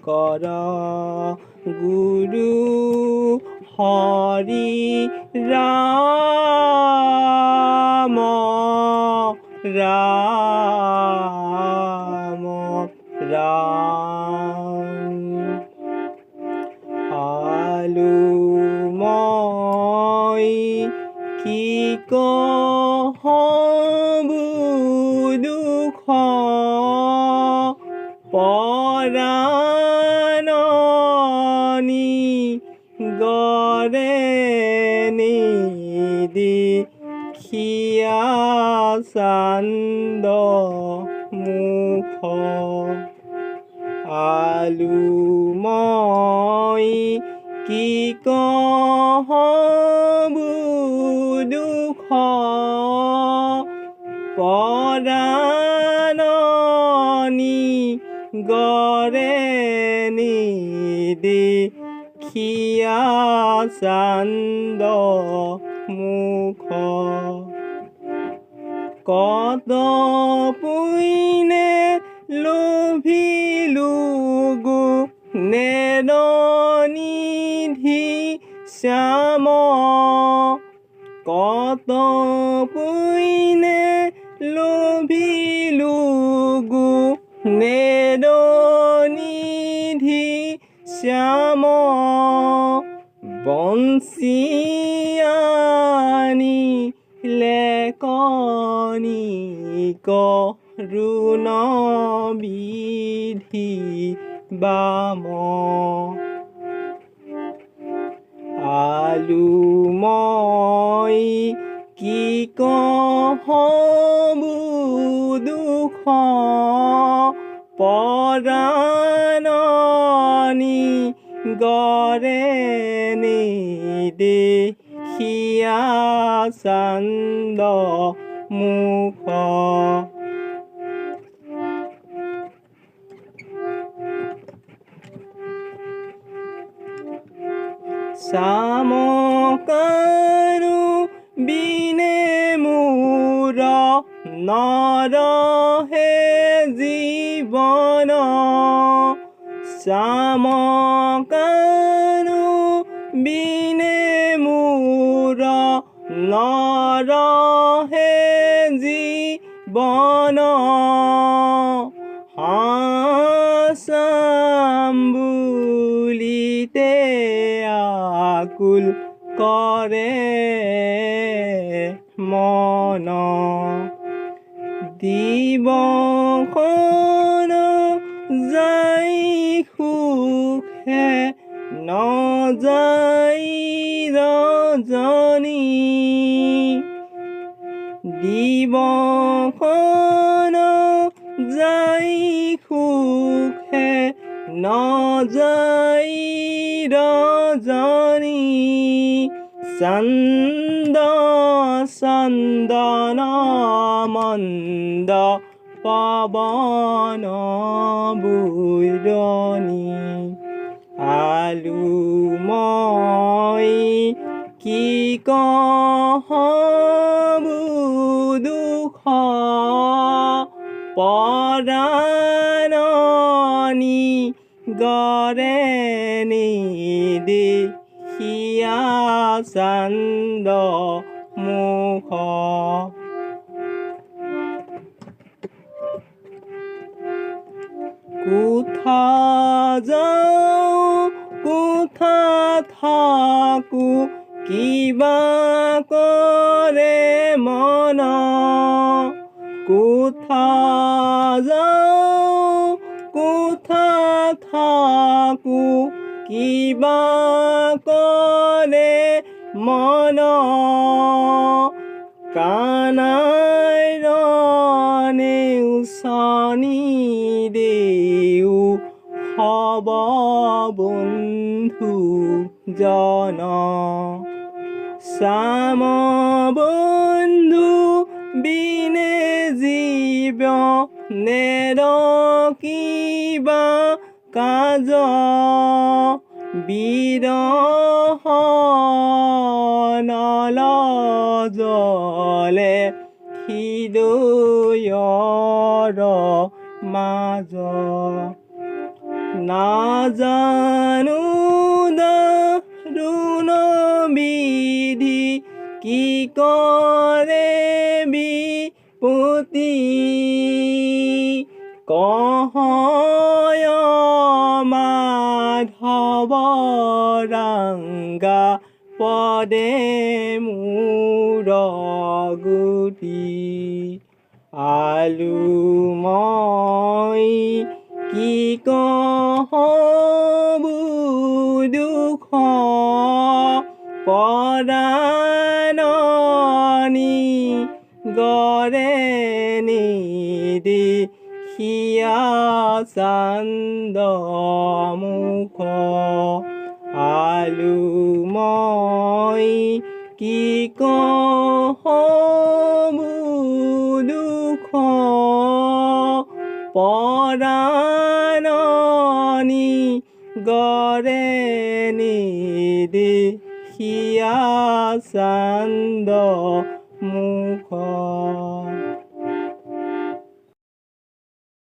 কৰ গুৰু হৰি ৰাম ৰাম ৰাম। আলু মই কি কহবু দুখ পৰাণনি গৰে নিদিখিয়া চান্দ মুখ। আলু মই কি কহবু দুখ পৰাণনি গৰে নিদিখিয়া চান্দ মুখ। কত পুইনে লোভিলো গুণেৰ নিধি শ্যাম। কত পুইনে লোভিলো গুণেৰ নিধি শ্যাম। বঞ্চি আনিলে কণিক ৰুণ বিধি বাম। আলু মই কি কহবু দুখ পৰাণনি গৰে নিদিখিয়া চান্দ মুখ। চামকাৰু বিনে মোৰ নৰহে জীৱন। চামকাৰু বিনে মোৰ নৰহে জীৱন। হাচাম বুলিতে আকুল কৰে মন। দিবখন যাই সুখে নযাই ৰজনী। দিবখন যাই সুখে নযাই ৰজনী। চন্দ চন্দন মন্দ পৱন বুৰণি। আলু মই কি কহবু দুখ পৰাণনি গৰে নিদিখিয়া চান্দ মুখ। কোথা যাওঁ কোথা থাকো কিবা কৰে মন। কোথা যাওঁ কোথা থাকো কিবা কৰে মন। কানাইৰ নেউচনি দেও হব বন্ধু জন। চাম বন্ধু বিনে জীৱনেৰ কিবা কাজ। বিৰহ নলজলে হৃদয়ৰ মাজ। নাজানো দাৰুণ বিধি কি কৰে বিপত্তি কহয় মাধৱ ৰাংগা পদে মূৰ গুটি আলু মই কি কহবু দুখ পৰাণনি গৰে নিদেখিয়া চান্দ মুখ আলু মই কি কহবু দুখ পৰাণনি গৰে নিদেখিয়া চান্দ মুখ